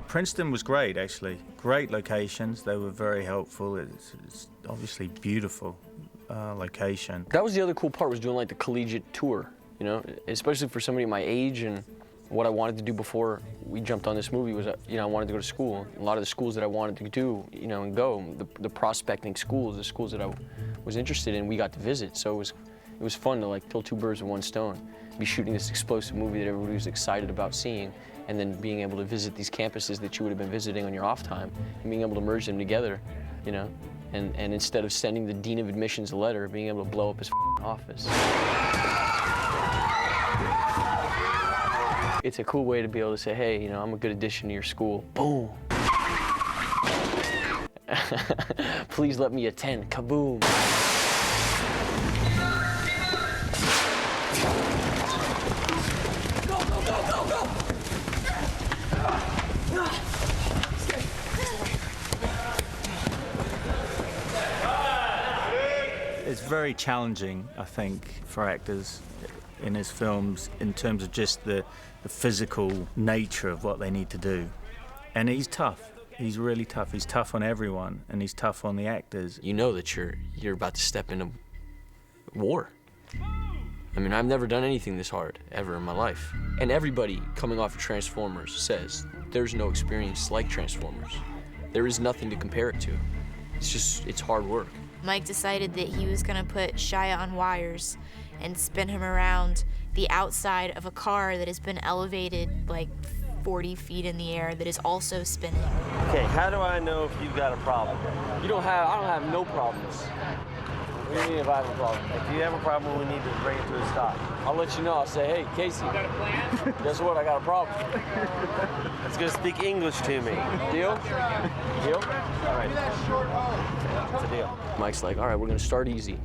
Princeton was great, actually. Great locations. They were very helpful. It's obviously beautiful location. That was the other cool part, was doing like the collegiate tour, you know, especially for somebody my age. And what I wanted to do before we jumped on this movie was, you know, I wanted to go to school. A lot of the schools that I wanted to do, you know, and go, the prospecting schools, the schools that I was interested in, we got to visit. So it was fun to like kill two birds with one stone, be shooting this explosive movie that everybody was excited about seeing, and then being able to visit these campuses that you would have been visiting on your off time, and being able to merge them together, you know, and instead of sending the dean of admissions a letter, being able to blow up his office. It's a cool way to be able to say, hey, you know, I'm a good addition to your school. Boom. Please let me attend. Kaboom. Go, go, go, go, go! It's very challenging, I think, for actors in his films in terms of just the physical nature of what they need to do. And he's tough. He's really tough. He's tough on everyone, and he's tough on the actors. You know that you're about to step into war. I mean, I've never done anything this hard, ever in my life. And everybody coming off of Transformers says there's no experience like Transformers. There is nothing to compare it to. It's hard work. Mike decided that he was gonna put Shia on wires and spin him around the outside of a car that has been elevated like 40 feet in the air that is also spinning. Okay, how do I know if you've got a problem? I don't have no problems. What do you mean if I have a problem? If you have a problem, we need to bring it to a stop. I'll let you know. I'll say, hey, Casey. You got a plan? Guess what? I got a problem. It's gonna speak English to me. Deal? Deal? All right. It's a deal. Mike's like, all right, we're gonna start easy.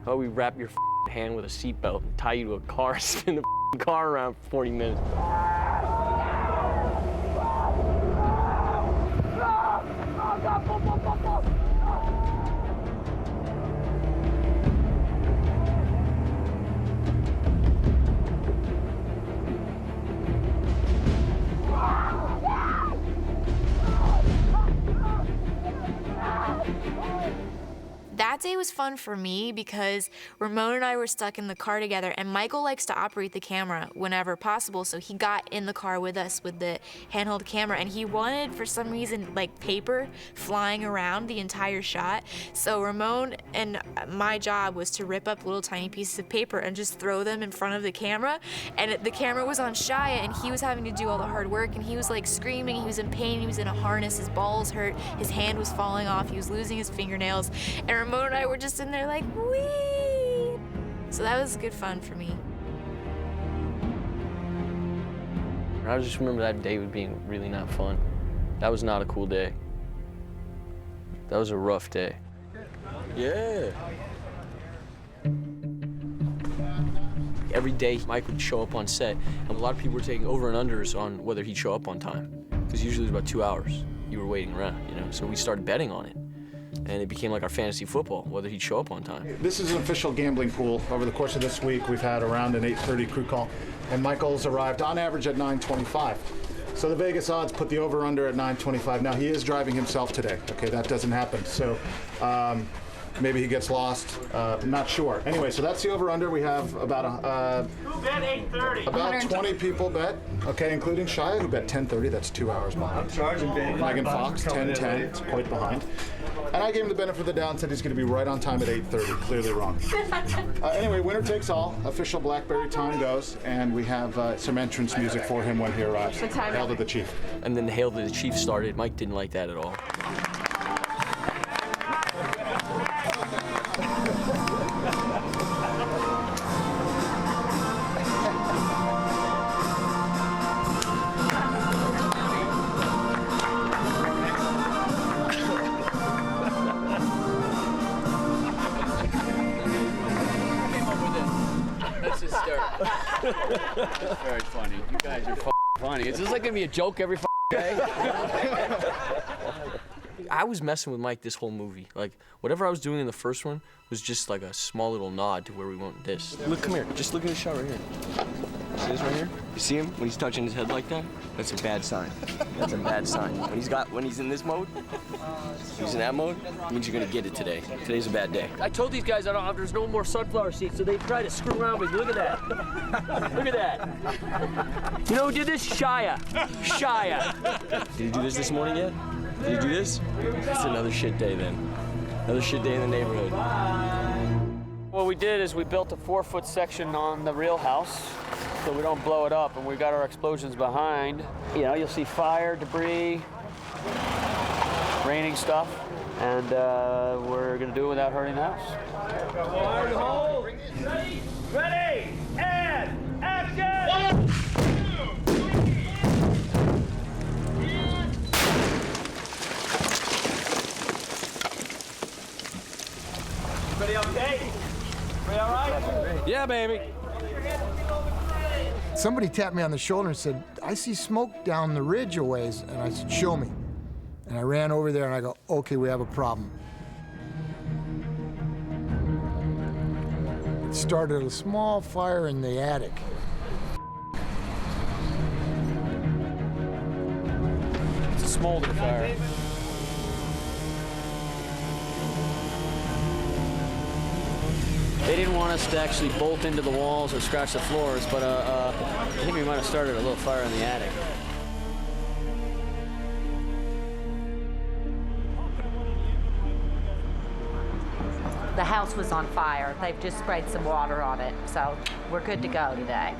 How we wrap your hand with a seatbelt and tie you to a car, spin the car around for 40 minutes. That day was fun for me because Ramón and I were stuck in the car together, and Michael likes to operate the camera whenever possible, so he got in the car with us with the handheld camera, and he wanted, for some reason, like paper flying around the entire shot. So Ramón and my job was to rip up little tiny pieces of paper and just throw them in front of the camera, and the camera was on Shia, and he was having to do all the hard work, and he was like screaming, he was in pain, he was in a harness, his balls hurt, his hand was falling off, he was losing his fingernails, and Ramón and I were just in there like, wee! So that was good fun for me. I just remember that day being really not fun. That was not a cool day. That was a rough day. Yeah. Every day, Mike would show up on set, and a lot of people were taking over and unders on whether he'd show up on time, because usually it was about 2 hours you were waiting around, you know? So we started betting on it. And it became like our fantasy football, whether he'd show up on time. This is an official gambling pool. Over the course of this week, we've had around an 8:30 crew call, and Michael's arrived on average at 9:25. So the Vegas odds put the over-under at 9:25. Now, he is driving himself today. Okay, that doesn't happen. So maybe he gets lost. I'm not sure. Anyway, so that's the over-under. We have about Who bet 8:30? about 20 people bet, okay, including Shia, who bet 10:30. That's 2 hours behind. I'm charging, baby. Megan Fox, 10:10. It's quite behind. And I gave him the benefit of the doubt and said he's going to be right on time at 8:30. Clearly wrong. Anyway, winner takes all. Official Blackberry time goes, and we have some entrance music for him when he arrives. Hail to the Chief. And then the Hail to the Chief started. Mike didn't like that at all. That's very funny. You guys are funny. Is this like gonna be a joke every day? I was messing with Mike this whole movie. Like, whatever I was doing in the first one was just like a small little nod to where we went with this. Look, come here. Just look at the shot right here. See this right here? You see him when he's touching his head like that? That's a bad sign. That's a bad sign. When he's in this mode, he's in that mode, it means you're gonna get it today. Today's a bad day. I told these guys there's no more sunflower seeds, so they try to screw around with me. Look at that. Look at that. You know who did this? Shia. Shia. Did you do this morning yet? Did you do this? It's another shit day then. Another shit day in the neighborhood. What we did is we built a 4-foot section on the real house so we don't blow it up, and we got our explosions behind. You know, you'll see fire, debris, raining stuff, and we're gonna do it without hurting the house. Ready, and action! Everybody okay? Everybody all right? Yeah, baby. Somebody tapped me on the shoulder and said, I see smoke down the ridge a ways. And I said, show me. And I ran over there and I go, okay, we have a problem. It started a small fire in the attic. It's a smolder fire. They didn't want us to actually bolt into the walls or scratch the floors, but I think we might have started a little fire in the attic. The house was on fire. They've just sprayed some water on it, so we're good to go today.